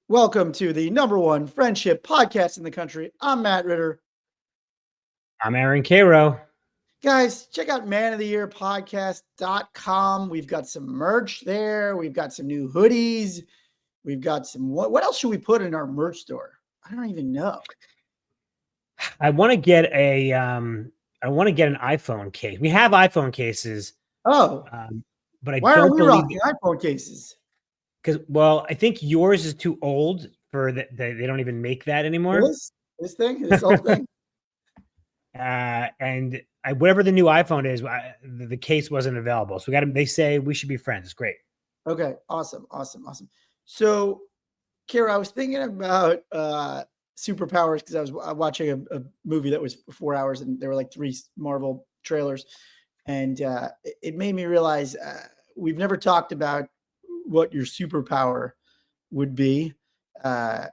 Welcome to the number one friendship podcast in the country. I'm Matt Ritter. I'm Aaron Cairo. Guys, check out manoftheyearpodcast.com. We've got some merch there. We've got some new hoodies. We've got some what else should we put in our merch store? I don't even know. I want to get an iPhone case. We have iPhone cases. Oh, but I why don't aren't we believe rocking iPhone cases? because I think yours is too old for that. They don't even make that anymore. This whole thing. And whatever the new iPhone is, the case wasn't available. So they say we should be friends. It's great. Okay, awesome. So, Kara, I was thinking about superpowers because I was watching a movie that was 4 hours and there were like 3 Marvel trailers, and it made me realize we've never talked about what your superpower would be. I've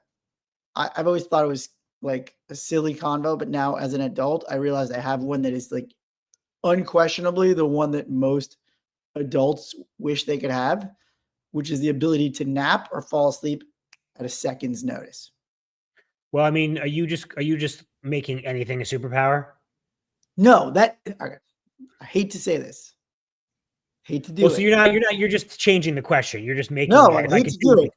always thought it was like a silly convo, but now as an adult, I realized I have one that is like unquestionably the one that most adults wish they could have, which is the ability to nap or fall asleep at a second's notice. Well, I mean, are you just making anything a superpower? No, okay. I hate to say this. Hate to do it. So you're just changing the question. You're just making no, it. I hate to do it.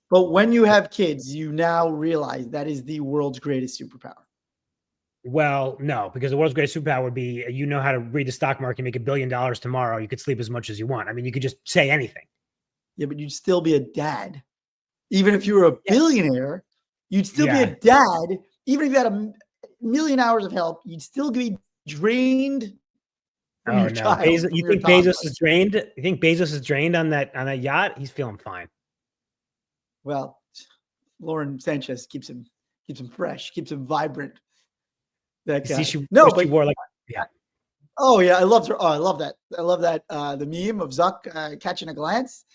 But when you have kids, you now realize that is the world's greatest superpower. Well, no, because the world's greatest superpower would be you know how to read the stock market, make $1 billion tomorrow. You could sleep as much as you want. I mean, you could just say anything. Yeah, but you'd still be a dad. Even if you were a billionaire, you'd still be a dad. Even if you had a million hours of help, you'd still be drained from your child. You think Bezos is drained? You think Bezos is drained on that yacht? He's feeling fine. Well, Lauren Sanchez keeps him fresh, keeps him vibrant. That guy. She wore like, yeah. Oh yeah, I loved her. Oh, I love that. The meme of Zuck catching a glance.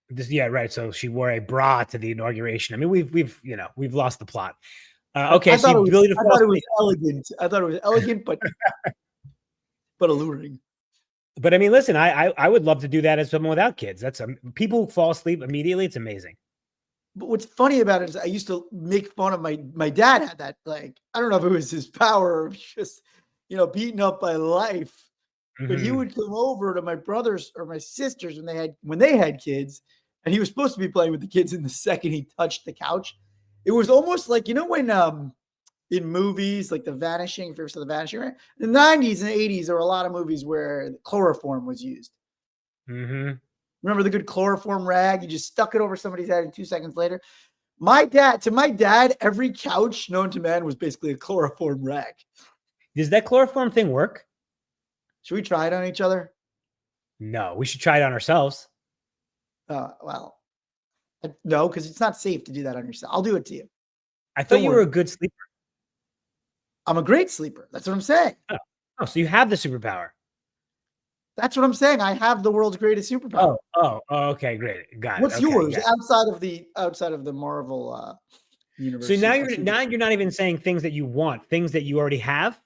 Yeah, right. So she wore a bra to the inauguration. I mean, we've lost the plot. Okay, I thought it was elegant. I thought it was elegant, but alluring. But I mean, listen, I would love to do that as someone without kids. That's people fall asleep immediately. It's amazing. But what's funny about it is I used to make fun of my dad had that, like, I don't know if it was his power or just, beaten up by life, but he would come over to my brothers or my sisters when they had kids, and he was supposed to be playing with the kids, and the second he touched the couch, it was almost like, when in movies like The Vanishing, if you ever saw The Vanishing, right? In the 90s and 80s, there were a lot of movies where chloroform was used. Mm-hmm. Remember the good chloroform rag? You just stuck it over somebody's head, and 2 seconds later, to my dad, every couch known to man was basically a chloroform rag. Does that chloroform thing work? Should we try it on each other? No, we should try it on ourselves. Well, no, because it's not safe to do that on yourself. I'll do it to you. I thought you were a good sleeper. I'm a great sleeper. That's what I'm saying. Oh, so you have the superpower. That's what I'm saying. I have the world's greatest superpower. Oh, okay, great, got it. What's yours outside of the Marvel universe? So now you're not even saying things that you want, things that you already have.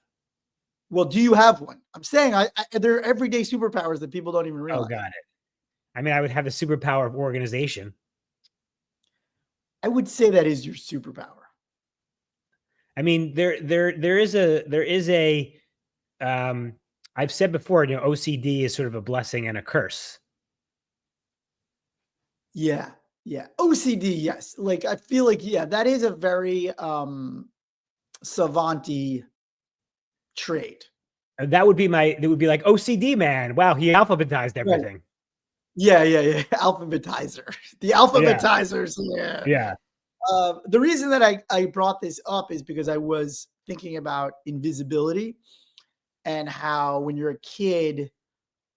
Well, do you have one? I'm saying there are everyday superpowers that people don't even realize. Oh, got it. I mean, I would have the superpower of organization. I would say that is your superpower. I mean, there is a I've said before, OCD is sort of a blessing and a curse. Yeah. OCD, yes. Like, I feel like, that is a very savant-y trait. It would be like OCD man. Wow, he alphabetized everything. Right. Yeah. Alphabetizer. The alphabetizers. Yeah. The reason that I brought this up is because I was thinking about invisibility and how when you're a kid,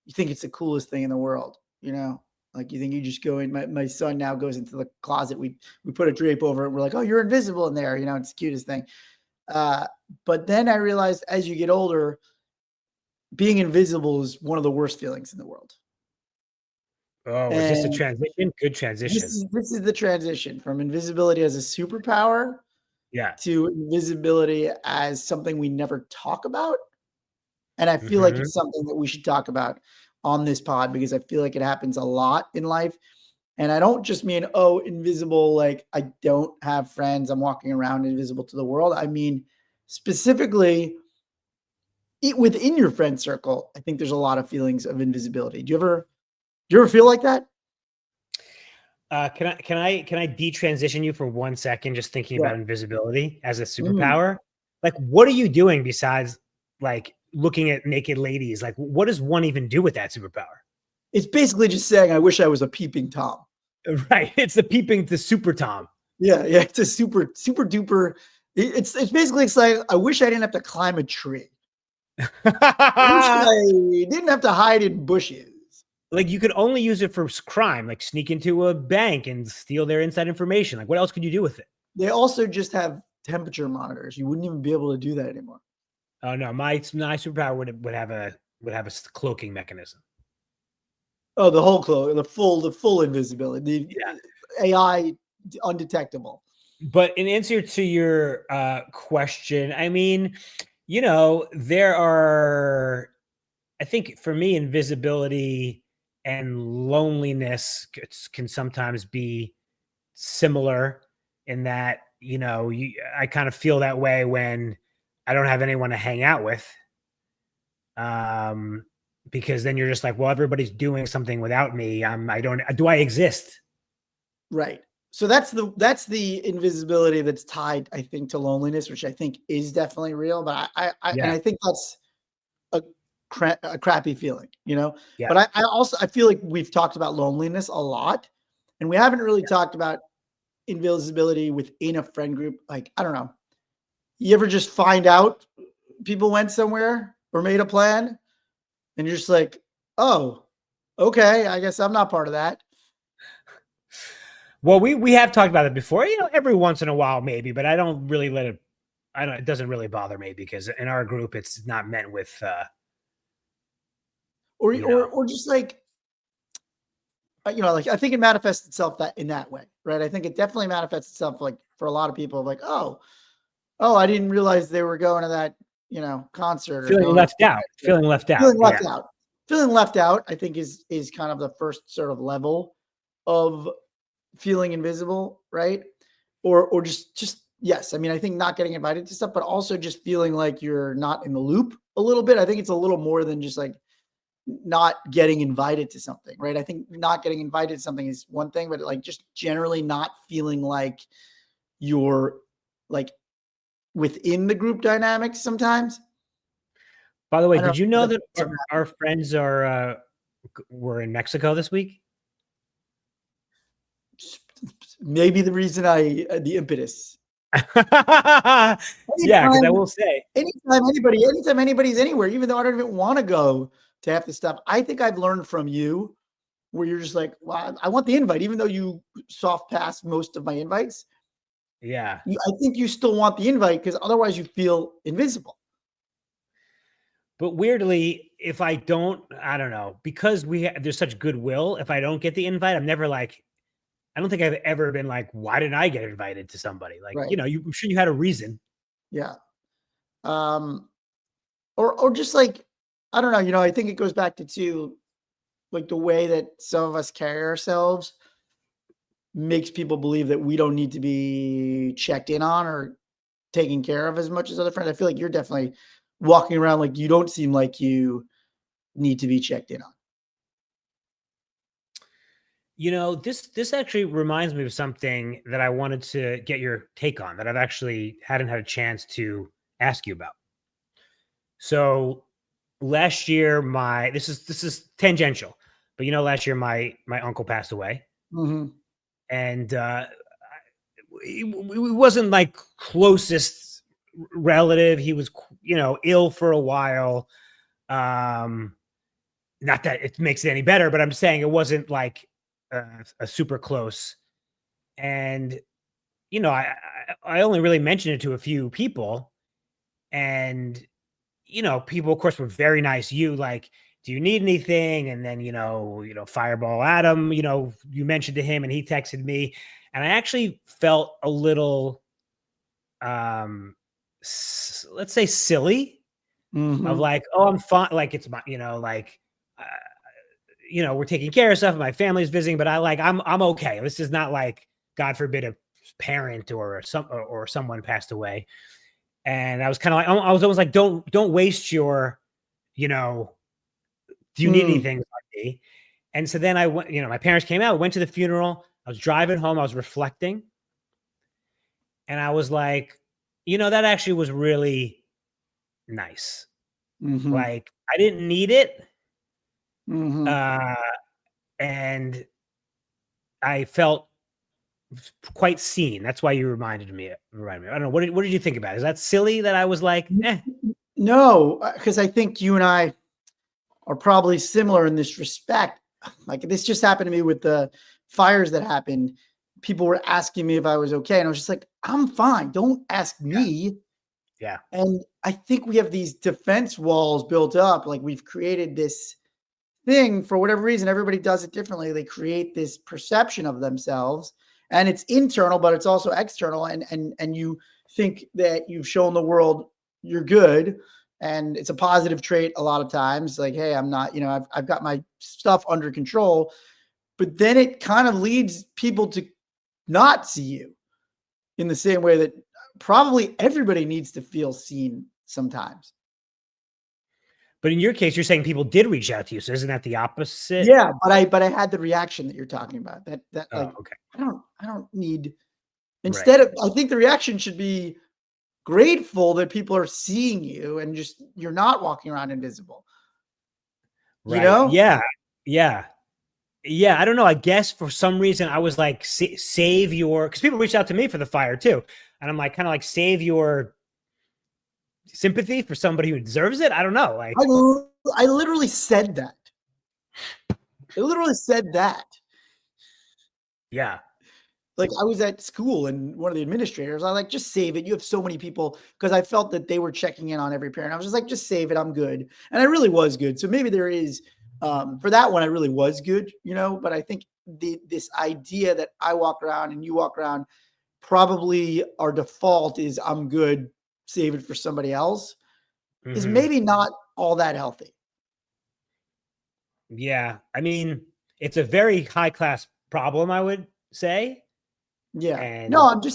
you think it's the coolest thing in the world, like you think you just go in. My son now goes into the closet. We put a drape over it. We're like, oh, you're invisible in there. It's the cutest thing. But then I realized as you get older, being invisible is one of the worst feelings in the world. Oh, is this a transition? Good transition. This is the transition from invisibility as a superpower to invisibility as something we never talk about. And I feel like it's something that we should talk about on this pod because I feel like it happens a lot in life. And I don't just mean, oh, invisible, like I don't have friends, I'm walking around invisible to the world. I mean, specifically within your friend circle, I think there's a lot of feelings of invisibility. Do you ever feel like that? Can I detransition you for 1 second, just thinking Yeah. about invisibility as a Mm. superpower? Like, what are you doing besides like looking at naked ladies? Like, what does one even do with that superpower? It's basically just saying, I wish I was a peeping Tom. Right. It's the peeping to super Tom. Yeah, yeah. It's a super, super duper. It's basically it's like I wish I didn't have to climb a tree. I wish I didn't have to hide in bushes. Like, you could only use it for crime, like sneak into a bank and steal their inside information. Like, what else could you do with it? They also just have temperature monitors. You wouldn't even be able to do that anymore. Oh no, my superpower would have a cloaking mechanism. Oh, the whole clothes, the full invisibility, Yeah. the AI undetectable. But in answer to your question, I mean, there are, I think for me, invisibility and loneliness can sometimes be similar in that, I kind of feel that way when I don't have anyone to hang out with. Um, because then you're just like, well, everybody's doing something without me. I don't, do I exist? Right. So that's the invisibility that's tied, I think, to loneliness, which I think is definitely real. But and Yeah. I think that's a, a crappy feeling, you know. Yeah. But I also I feel like we've talked about loneliness a lot, and we haven't really talked about invisibility within a friend group. Like I don't know, you ever just find out people went somewhere or made a plan, and you're just like, oh, okay, I guess I'm not part of that. Well, we have talked about it before, every once in a while, maybe, but I don't really let it. I don't. It doesn't really bother me because in our group, it's not meant with, Or you or know. or just like like I think it manifests itself that in that way, right? I think it definitely manifests itself like for a lot of people, like, oh, I didn't realize they were going to that, concert or Feeling going to left out. Feeling left out. feeling left Yeah. out. Feeling left out, I think is kind of the first sort of level of feeling invisible, right? Or just yes, I mean, I think not getting invited to stuff, but also just feeling like you're not in the loop a little bit. I think it's a little more than just like not getting invited to something, right? I think not getting invited to something is one thing, but like just generally not feeling like you're like within the group dynamics sometimes. By the way, I don't did you know know if that that's ever our happened. friends were in Mexico this week? Maybe the reason the impetus. Yeah, because I Anytime, will say, anytime anybody's anywhere, even though I don't even want to go to half the stuff, I think I've learned from you where you're just like, well, I want the invite, even though you soft passed most of my invites. yeah. I think you still want the invite because otherwise you feel invisible. But weirdly, if I don't, I don't know, because there's such goodwill. If I don't get the invite, I'm never like, I don't think I've ever been like, why didn't I get invited to somebody? Like, Right. I'm sure you had a reason. Yeah. Um, or just like, I don't know, I think it goes back to too, like the way that some of us carry ourselves makes people believe that we don't need to be checked in on or taken care of as much as other friends. I feel like you're definitely walking around like you don't seem like you need to be checked in on. This actually reminds me of something that I wanted to get your take on that I've actually hadn't had a chance to ask you about. So last year, this is tangential, but last year my uncle passed away, Mhm. and he wasn't like closest relative. He was ill for a while. Um, Not that it makes it any better, but I'm saying it wasn't like a super close. And I only really mentioned it to a few people, and people, of course, were very nice. You like, do you need anything? And then Fireball Adam, you mentioned to him, and he texted me, and I actually felt a little, let's say, silly of Mhm. like, oh, I'm fine, like it's my, uh, we're taking care of stuff. My family's visiting, but I'm okay. This is not like, God forbid, a parent or someone passed away. And I was kind of like, I was almost like, don't waste your, do you need Mm, anything from me? And so then I went, my parents came out, went to the funeral. I was driving home. I was reflecting. And I was like, that actually was really nice. mhm, Like, I didn't need it. mhm. Uh, and I felt quite seen. That's why you reminded me. I don't know. What did you think about it? Is that silly that I was like, eh? No, because I think you and I are probably similar in this respect. Like this just happened to me with the fires that happened. People were asking me if I was okay, and I was just like, "I'm fine. Don't ask me." Yeah. And I think we have these defense walls built up. Like we've created this thing for whatever reason. Everybody does it differently. They create this perception of themselves, and it's internal, but it's also external. And you think that you've shown the world you're good, and it's a positive trait a lot of times. Like, hey, I'm not. I've got my stuff under control. But then it kind of leads people to not see you in the same way that probably everybody needs to feel seen sometimes. But in your case, you're saying people did reach out to you. So isn't that the opposite? Yeah, but I had the reaction that you're talking about. That Oh, like okay. I don't need Right. instead of I think the reaction should be grateful that people are seeing you and just you're not walking around invisible. You Right. know? Yeah. Yeah. Yeah. I don't know. I guess for some reason I was like, save your, because people reached out to me for the fire too. And I'm like, kind of like, save your sympathy for somebody who deserves it. I don't know. I Like, I literally said that. I literally said that. yeah. Like I was at school and one of the administrators, I like, just save it. You have so many people because I felt that they were checking in on every parent. I was just like, just save it. I'm good. And I really was good. So maybe there is for that one, I really was good, but I think this idea that I walk around and you walk around, probably our default is I'm good, save it for somebody else, is Hmm. maybe not all that healthy. Yeah. I mean, it's a very high class problem, I would say. Yeah. No, And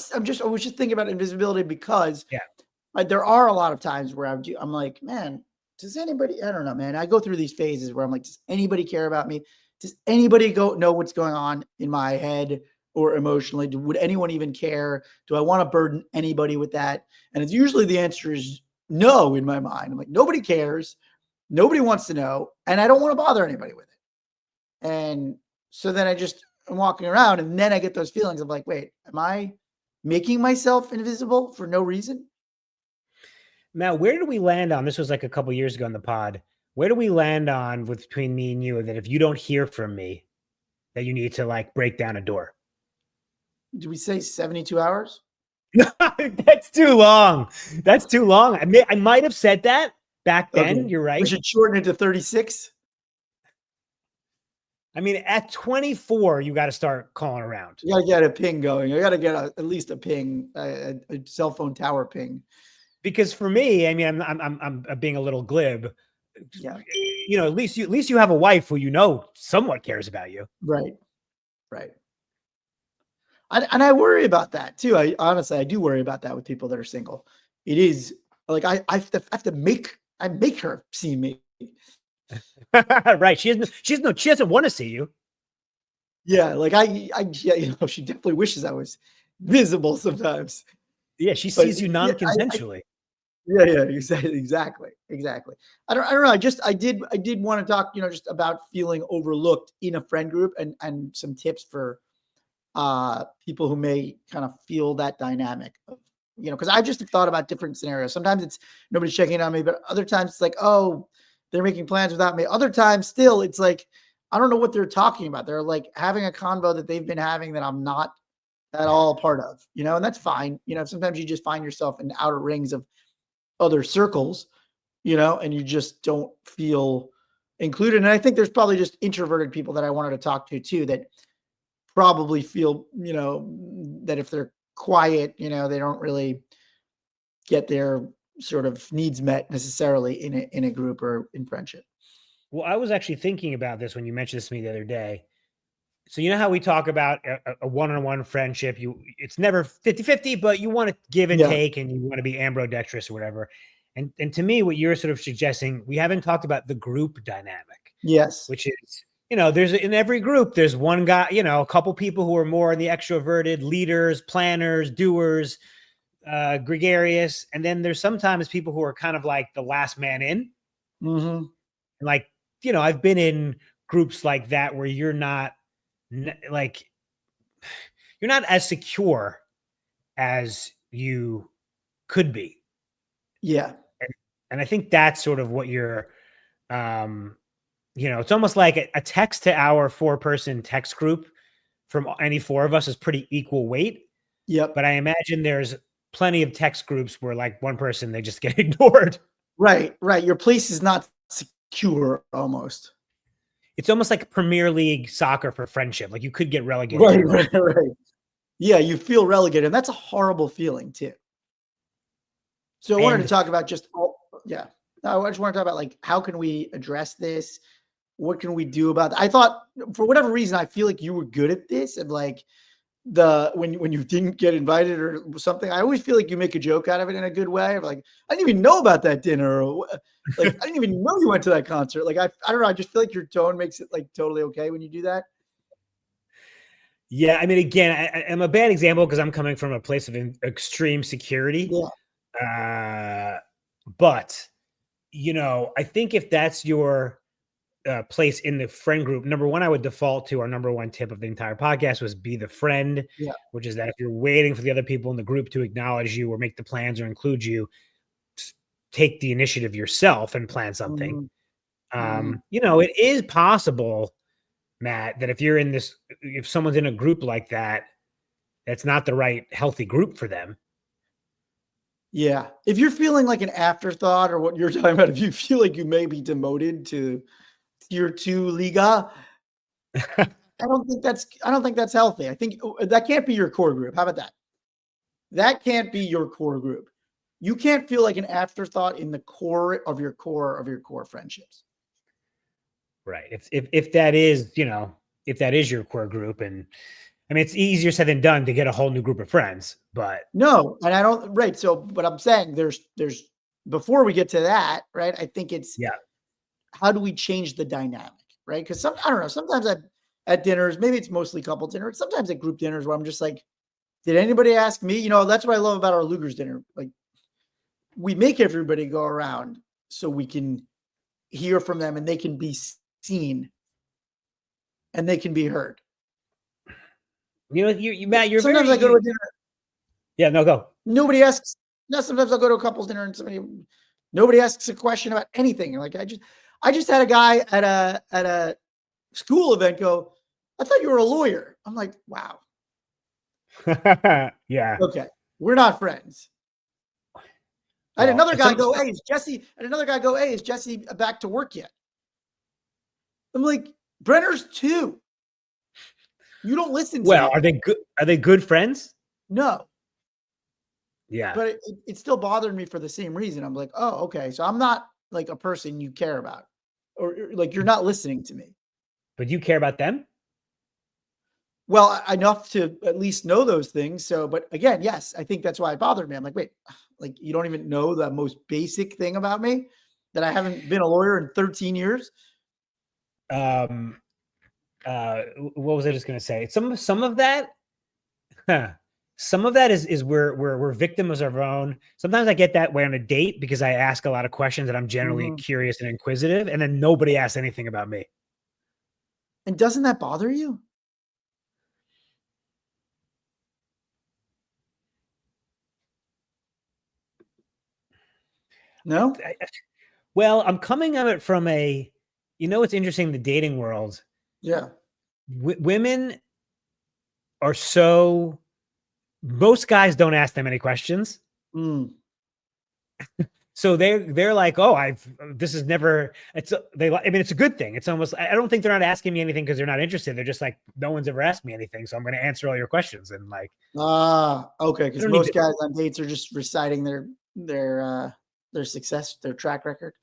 I was just thinking about invisibility because yeah. like there are a lot of times where I'm like, man, does anybody? I don't know, man. I go through these phases where I'm like, does anybody care about me? Does anybody know what's going on in my head or emotionally? Would anyone even care? Do I want to burden anybody with that? And it's usually the answer is no in my mind. I'm like, nobody cares, nobody wants to know, and I don't want to bother anybody with it. And so then I'm walking around, and then I get those feelings of like, wait, am I making myself invisible for no reason? Now, where did we land on? This was like a couple years ago in the pod. Where do we land on with between me and you that if you don't hear from me, that you need to like break down a door? Do we say 72 hours? That's too long. That's too long. I might have said that back then. Okay. You're We right. should shorten it to 36. I mean, at 24, you got to start calling around. You gotta get a ping going. I gotta get at least a ping, a cell phone tower ping. Because for me, I mean, I'm being a little glib. Yeah. At least you have a wife who somewhat cares about you. Right. Right. And I worry about that too. I honestly, I do worry about that with people that are single. It is like I have to I make her see me. Right? She doesn't want to see you. Yeah. Like yeah, she definitely wishes I was visible sometimes. Yeah, she But sees you yeah, non-consensually. yeah, exactly. I don't know. I did want to talk, just about feeling overlooked in a friend group and some tips for people who may kind of feel that dynamic of, because I just have thought about different scenarios. Sometimes it's nobody's checking in on me, but other times it's like, oh, they're making plans without me. Other times still it's like, I don't know what they're talking about. They're like having a convo that they've been having that I'm not at all part of, and that's fine. Sometimes you just find yourself in the outer rings of other circles, and you just don't feel included. And I think there's probably just introverted people that I wanted to talk to too that probably feel, that if they're quiet, they don't really get their sort of needs met necessarily in a group or in friendship. Well, I was actually thinking about this when you mentioned this to me the other day. So you know how we talk about a one-on-one friendship, it's never 50-50, but you want to give and Yeah. take and you want to be ambidextrous or whatever. And to me, what you're sort of suggesting, we haven't talked about the group dynamic, Yes. which is, there's in every group, there's one guy, a couple people who are more the extroverted leaders, planners, doers, gregarious. And then there's sometimes people who are kind of like the last man in. Mm-hmm. Like, I've been in groups like that where you're not like, you're not as secure as you could be. Yeah. And I think that's sort of what you're, it's almost like a text to our 4-person text group from any 4 of us is pretty equal weight. Yep. But I imagine there's plenty of text groups where like one person, they just get ignored. Right. Your place is not secure almost. It's almost like Premier League soccer for friendship. Like you could get relegated. Right. Yeah, you feel relegated, and that's a horrible feeling too. So I wanted to talk about I just want to talk about like how can we address this? What can we do about that? I thought for whatever reason, I feel like you were good at this, and like when you didn't get invited or something, I always feel like you make a joke out of it in a good way. Of like, I didn't even know about that dinner, or like I didn't even know you went to that concert. Like I don't know, I just feel like your tone makes it like totally okay when you do that. Yeah, I mean, again, I'm a bad example because I'm coming from a place of extreme security. Yeah. But I think if that's your place in the friend group, number one, I would default to our number one tip of the entire podcast was be the friend, which is that if you're waiting for the other people in the group to acknowledge you or make the plans or include you, take the initiative yourself and plan something. Mm-hmm. It is possible, Matt, that if someone's in a group like that, that's not the right healthy group for them. Yeah. If you're feeling like an afterthought or what you're talking about, if you feel like you may be demoted to tier 2 Liga, I don't think that's healthy. I think that can't be your core group. How about that? That can't be your core group. You can't feel like an afterthought in the core of your core friendships. Right. If that is, if that is your core group, and I mean, it's easier said than done to get a whole new group of friends, but no, and I don't, right. So, but I'm saying there's, before we get to that, right. I think it's, how do we change the dynamic? Right. Cause I don't know, sometimes at dinners, maybe it's mostly couple dinners, sometimes at group dinners where I'm just like, did anybody ask me? That's what I love about our Luger's dinner. Like we make everybody go around so we can hear from them and they can be seen and they can be heard. Matt, you're sometimes I go to a dinner. Yeah, no, go. Nobody asks. No, sometimes I'll go to a couple's dinner and nobody asks a question about anything. Like I just had a guy at a school event go, I thought you were a lawyer. I'm like, wow. Yeah. Okay. We're not friends. I had another guy go, hey, is Jesse? And another guy go, hey, is Jesse back to work yet? I'm like, Brenner's 2. You don't listen to Well, me. are they good? Are they good friends? No. Yeah. But it still bothered me for the same reason. I'm like, oh, okay. So I'm not like a person you care about, or like you're not listening to me. But you care about them? Well, enough to at least know those things. So, but again, yes, I think that's why it bothered me. I'm like, wait, like you don't even know the most basic thing about me, that I haven't been a lawyer in 13 years. What was I just going to say? Some of that, some of that is we're victims of our own. Sometimes I get that way on a date because I ask a lot of questions and I'm generally curious and inquisitive, and then nobody asks anything about me. And doesn't that bother you? No? Well, I'm coming at it from it's interesting, the dating world. Yeah. Women are most guys don't ask them any questions. So they're like, oh, this is never, it's a good thing. It's almost, I don't think they're not asking me anything because they're not interested. They're just like, no one's ever asked me anything, so I'm going to answer all your questions. And like, okay. Because most guys on dates are just reciting their success, their track record.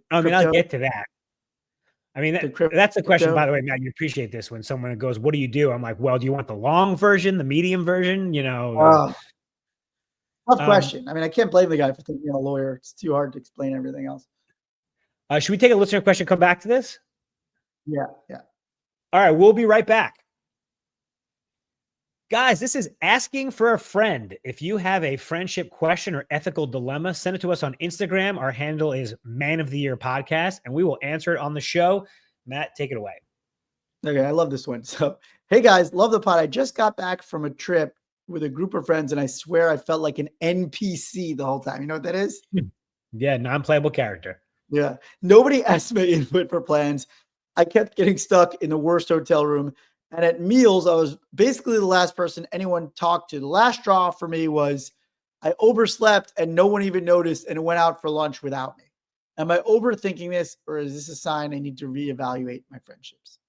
I'll get to that. I mean, The that's a question, by crypto. the way, Matt. You appreciate this when someone goes, "What do you do?" I'm like, "Well, do you want the long version, the medium version?" You know, Uh, Tough um, question. I mean, I can't blame the guy for thinking I'm a lawyer. It's too hard to explain everything else. should we take a listener question? Come back to this. Yeah, yeah. All right, we'll be right back. Guys, this is Asking for a Friend. If you have a friendship question or ethical dilemma, send it to us on Instagram. Our handle is Man of the Year Podcast, and we will answer it on the show. Matt, take it away. Okay, I love this one. So, hey guys, love the pod. I just got back from a trip with a group of friends, and I swear I felt like an NPC the whole time. You know what that is? Yeah, non-playable character. Yeah. Nobody asked my input for plans. I kept getting stuck in the worst hotel room. And at meals, I was basically the last person anyone talked to. The last straw for me was I overslept and no one even noticed and went out for lunch without me. Am I overthinking this, or is this a sign I need to reevaluate my friendships?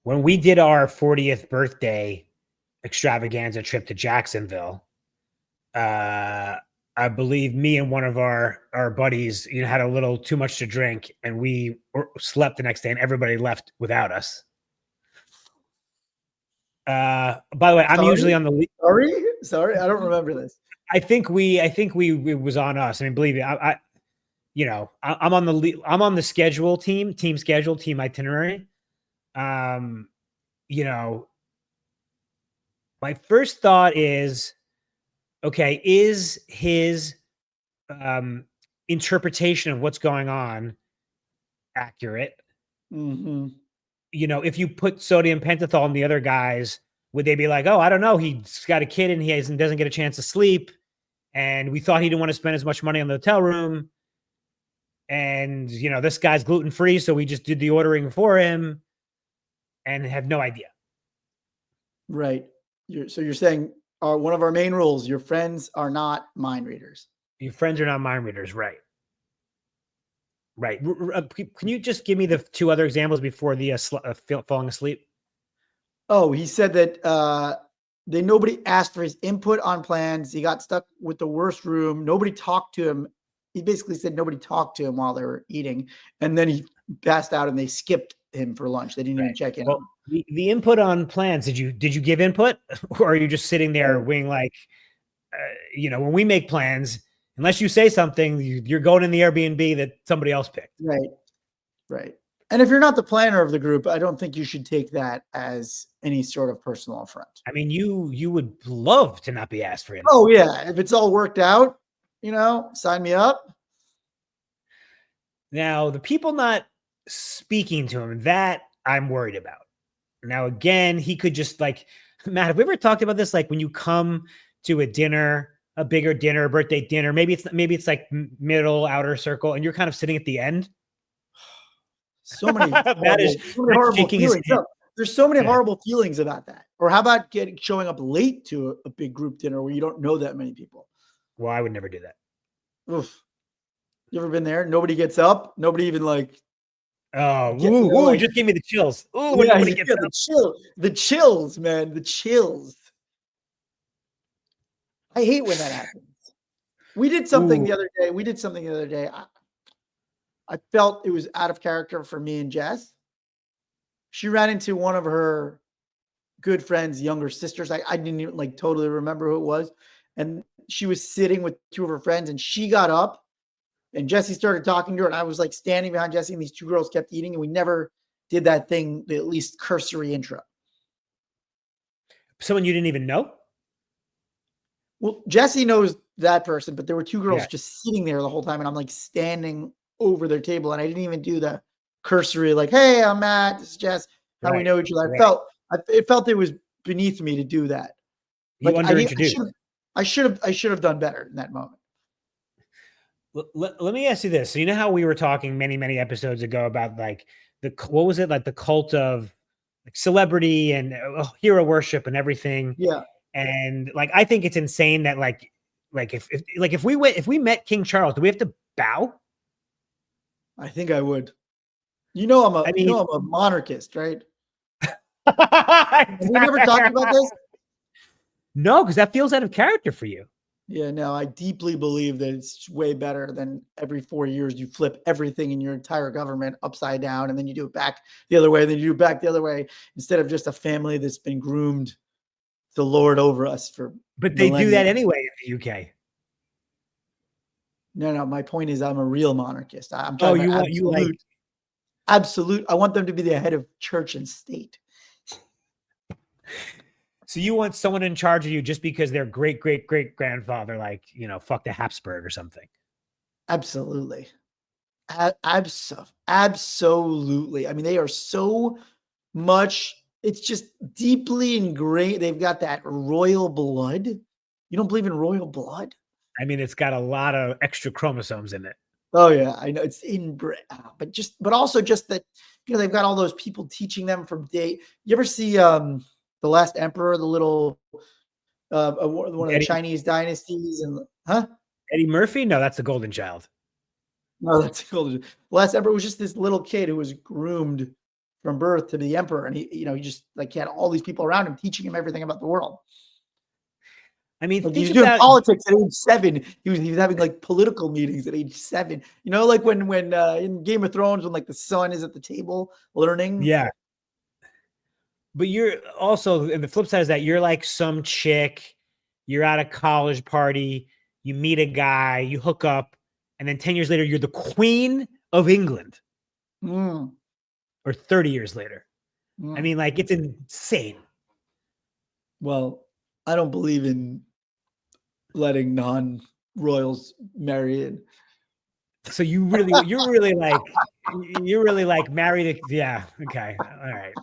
When we did our 40th birthday extravaganza trip to Jacksonville, I believe me and one of our buddies, had a little too much to drink, and we slept the next day, and everybody left without us. By the way, I'm usually on the lead. Sorry, I don't remember this. I think it was on us. I mean, believe me, I'm on the lead, I'm on the schedule team schedule, team itinerary. Um, you know, my first thought is, okay, is his interpretation of what's going on accurate? Mm-hmm. If you put sodium pentothal in the other guys, would they be like, oh, I don't know, he's got a kid and doesn't get a chance to sleep, and we thought he didn't want to spend as much money on the hotel room, and this guy's gluten free, so we just did the ordering for him, and have no idea. Right. So you're saying one of our main rules: your friends are not mind readers. Your friends are not mind readers, right? Right. Can you just give me the two other examples before the falling asleep? Oh, he said that nobody asked for his input on plans. He got stuck with the worst room. Nobody talked to him. He basically said nobody talked to him while they were eating, and then he passed out and they skipped him for lunch. They didn't even check in. Well, the input on plans. Did you give input, or are you just sitting there wing like, when we make plans, unless you say something, you're going in the Airbnb that somebody else picked. Right. Right. And if you're not the planner of the group, I don't think you should take that as any sort of personal affront. I mean, you would love to not be asked for input. Oh yeah, if it's all worked out, sign me up. Now, the people not speaking to him, that I'm worried about. Now, again, he could just Matt, have we ever talked about this? Like when you come to a dinner, a bigger dinner, a birthday dinner, maybe it's like middle, outer circle, and you're kind of sitting at the end. So many horrible feelings. No, there's so many horrible feelings about that. Or how about showing up late to a big group dinner where you don't know that many people? Well, I would never do that. Oof. You ever been there? Nobody gets up. Nobody even just give me the chills. Oh, yeah, nobody gets up. The chills, man. The chills. I hate when that happens. We did something the other day. I felt it was out of character for me and Jess. She ran into one of her good friends' younger sisters. I didn't even totally remember who it was. And she was sitting with two of her friends, and she got up and Jesse started talking to her. And I was standing behind Jesse, and these two girls kept eating, and we never did that thing, the at least cursory intro. Someone you didn't even know? Well, Jesse knows that person, but there were two girls just sitting there the whole time. And I'm standing over their table, and I didn't even do the cursory, hey, I'm Matt, this is Jess, how we know each other. It felt it was beneath me to do that. I should have done better in that moment. Let me ask you this. So, you know how we were talking many, many episodes ago about what was it, the cult of celebrity and hero worship and everything. Yeah. And I think it's insane that if we met King Charles, do we have to bow? I think I would. I'm a monarchist, right? Have we never talked about this? No, because that feels out of character for you. Yeah, no, I deeply believe that it's way better than every 4 years you flip everything in your entire government upside down and then you do it back the other way, then you do it back the other way instead of just a family that's been groomed to lord over us for But they do millennia. that anyway in the UK. No, no, my point is I'm a real monarchist. I'm Oh, talking about you like absolute. I want them to be the head of church and state. so you want someone in charge of you just because their great great great grandfather like fucked a Habsburg or something. Absolutely. Absolutely. I mean, they are so much, it's just deeply ingrained. They've got that royal blood. You don't believe in royal blood? I mean, it's got a lot of extra chromosomes in it. Oh yeah, I know it's but also just that, they've got all those people teaching them from day. You ever see The Last Emperor, the little one of the Eddie, Chinese dynasties and huh? Eddie Murphy? No, that's the Golden Child. No, that's cool. The Last Emperor was just this little kid who was groomed from birth to be the emperor, and he just like he had all these people around him teaching him everything about the world. I mean, Like he think was doing about politics at age 7. He was having like political meetings at age 7. Like when in Game of Thrones when like the son is at the table learning. yeah. But you're also, and the flip side is that you're like some chick, you're at a college party, you meet a guy, you hook up, and then 10 years later, you're the Queen of England. Mm, Or 30 years later. I mm. mean, like, it's insane. Well, I don't believe in letting non-royals marry in. So you're really like married. Yeah. Okay. All right.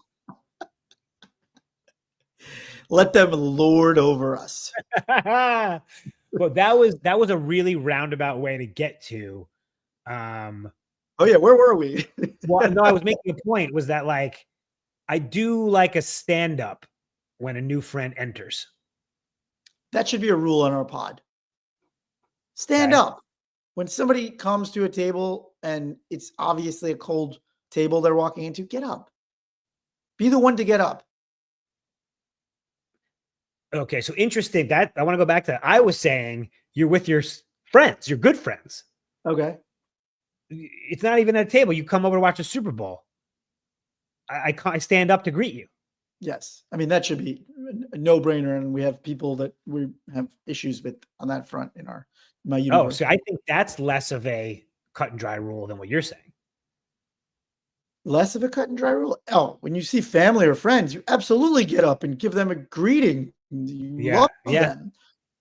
Let them lord over us. Well, that was a really roundabout way to get to. Oh yeah, where were we? Well, no, I was making a point was that like I do like a stand-up when a new friend enters. That should be a rule on our pod. Stand Okay. up. When somebody comes to a table and it's obviously a cold table they're walking into, get up. Be the one to get up. Okay, so interesting. That I want to go back to that. I was saying you're with your friends, your good friends. Okay. It's not even at a table. You come over to watch a Super Bowl. I stand up to greet you. Yes. I mean, that should be a no-brainer, and we have people that we have issues with on that front in my Oh, universe. so I think that's less of a cut and dry rule than what you're saying. Less of a cut and dry rule? Oh, when you see family or friends, you absolutely get up and give them a greeting. You love them.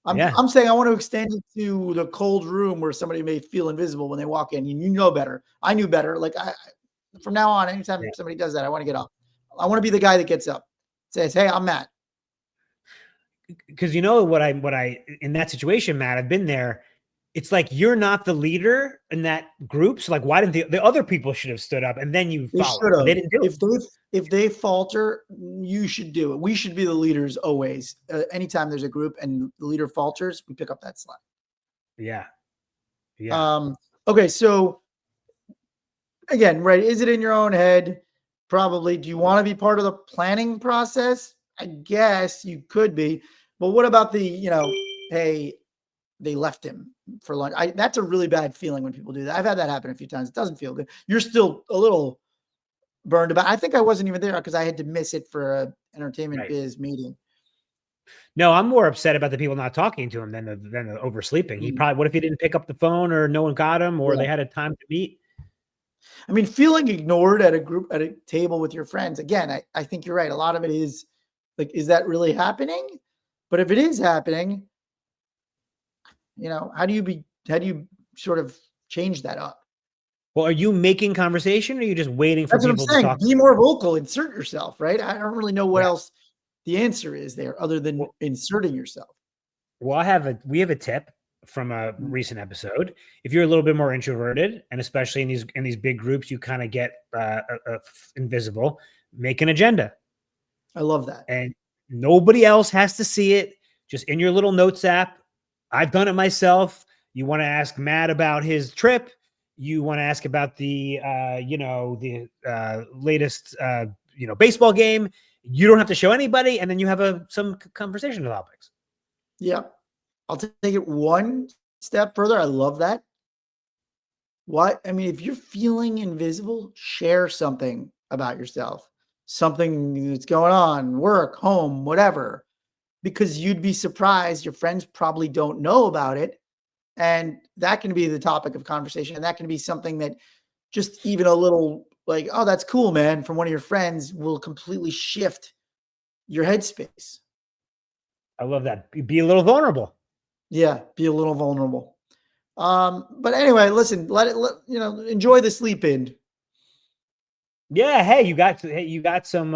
I'm saying I want to extend it to the cold room where somebody may feel invisible when they walk in. You know better. I knew better. Like from now on, anytime somebody does that, I want to get up. I want to be the guy that gets up, says, "Hey, I'm Matt." Because what I in that situation, Matt, I've been there. It's like you're not the leader in that group. So like, why didn't the other people should have stood up and then you followed? They didn't do it. If they falter, you should do it. We should be the leaders always. Anytime there's a group and the leader falters, we pick up that slack. Yeah. Yeah. Okay. So again, right. Is it in your own head? Probably. Do you want to be part of the planning process? I guess you could be, but what about hey, they left him for lunch. That's a really bad feeling when people do that. I've had that happen a few times. It doesn't feel good. You're still a little burned about. I think I wasn't even there because I had to miss it for a entertainment biz meeting. No, I'm more upset about the people not talking to him than the oversleeping. What if he didn't pick up the phone or no one got him or they had a time to meet? I mean, feeling ignored at a table with your friends. Again, I think you're right. A lot of it is like, is that really happening? But if it is happening, how do you sort of change that up? Well, are you making conversation or are you just waiting for people to talk? Be more vocal, insert yourself, right? I don't really know what else the answer is there other than inserting yourself. Well, we have a tip from a recent episode. If you're a little bit more introverted, and especially in these big groups, you kind of get invisible, make an agenda. I love that. And nobody else has to see it. Just in your little notes app. I've done it myself. You want to ask Matt about his trip. You want to ask about the latest baseball game. You don't have to show anybody, and then you have some conversation topics. Yeah. I'll take it one step further. I love that. What I mean, if you're feeling invisible, share something about yourself, something that's going on, work, home, whatever, because you'd be surprised. Your friends probably don't know about it. And that can be the topic of conversation. And that can be something that just even a little like, oh, that's cool, man, from one of your friends will completely shift your headspace. I love that. Be a little vulnerable. Yeah, be a little vulnerable. But anyway, listen, enjoy the sleep in. Yeah. Hey, you got some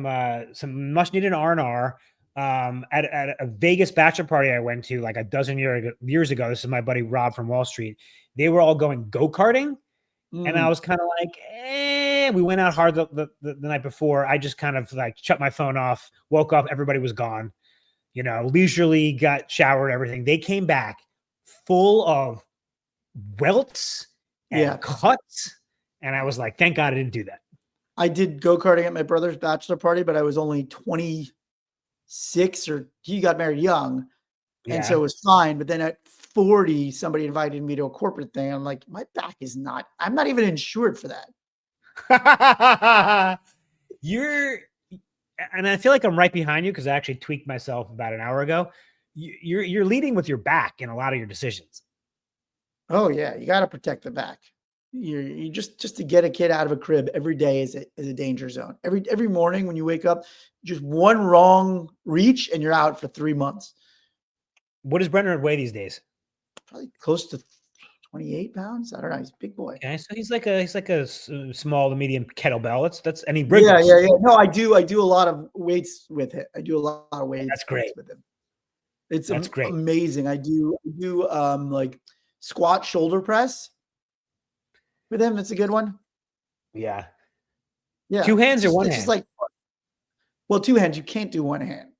much needed R&R. At a Vegas bachelor party I went to like a dozen years ago. This is my buddy Rob from Wall Street. They were all going go-karting. And I Mm, was kind of like, we went out hard the night before. I just kind of like shut my phone off, woke up, everybody was gone, leisurely got showered, everything. They came back full of welts yeah. and cuts. And I was like, thank God I didn't do that. I did go-karting at my brother's bachelor party, but I was only 26 or he got married young. And so it Yeah. was fine. But then at 40, somebody invited me to a corporate thing. I'm like, my back is not, I'm not even insured for that. You're, and I feel like I'm right behind you because I actually tweaked myself about an hour ago. You're leading with your back in a lot of your decisions. Oh yeah. You got to protect the back. You just to get a kid out of a crib every day is a danger zone. Every morning when you wake up, just one wrong reach and you're out for 3 months. What does Brenner weigh these days? Probably close to 28 pounds. I don't know. He's a big boy. Okay, so he's like a small to medium kettlebell. That's and he Yeah, wriggles. yeah, yeah. No, I do a lot of weights with it. I do a lot of weights That's great. with him. It's That's great. amazing. I do like squat shoulder press with him. It's a good one. Yeah. Yeah. Two hands or one It's hand? just like, well, two hands. You can't do one hand.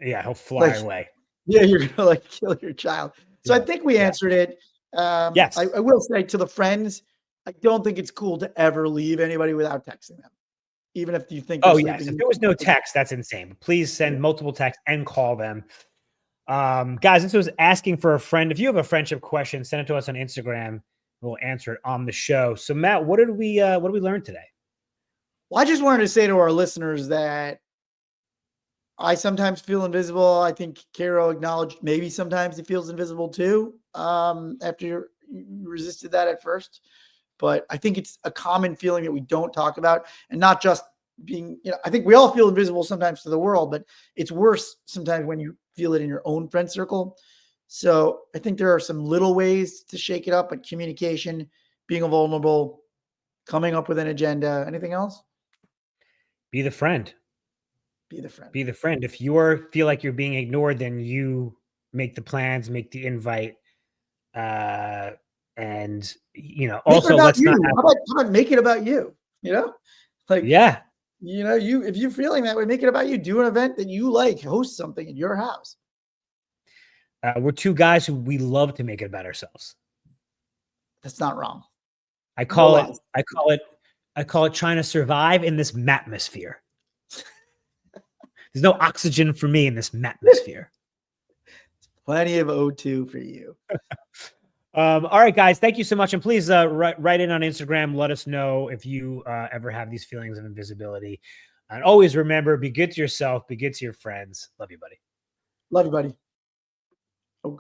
Yeah, he'll fly Like, away. yeah, you're gonna like kill your child. So I Yeah. think we Yeah. answered it. Yes. I will say to the friends, I don't think it's cool to ever leave anybody without texting them, even if you think they're Oh, yes. sleeping. If there was no text, that's insane. But please send multiple texts and call them. Guys, this was asking for a friend. If you have a friendship question, send it to us on Instagram. We'll answer it on the show. So, Matt, what did we learn today? Well, I just wanted to say to our listeners that I sometimes feel invisible. I think Karo acknowledged maybe sometimes he feels invisible too. After you resisted that at first, but I think it's a common feeling that we don't talk about, and not just being. I think we all feel invisible sometimes to the world, but it's worse sometimes when you feel it in your own friend circle. So I think there are some little ways to shake it up, but communication, being vulnerable, coming up with an agenda. Anything else? Be the friend. Be the friend. Be the friend. If you feel like you're being ignored, then you make the plans, make the invite, and Make it also about let's not you. have. How about make it about you? Like, Yeah, if you're feeling that way, make it about you. Do an event that you like, host something in your house. we're two guys who we love to make it about ourselves. That's not wrong. I No call it. lies. I call it trying to survive in this matmosphere. There's no oxygen for me in this matmosphere. Plenty of O2 for you. All right, guys. Thank you so much. And please write in on Instagram. Let us know if you ever have these feelings of invisibility. And always remember, be good to yourself, be good to your friends. Love you, buddy. Love you, buddy.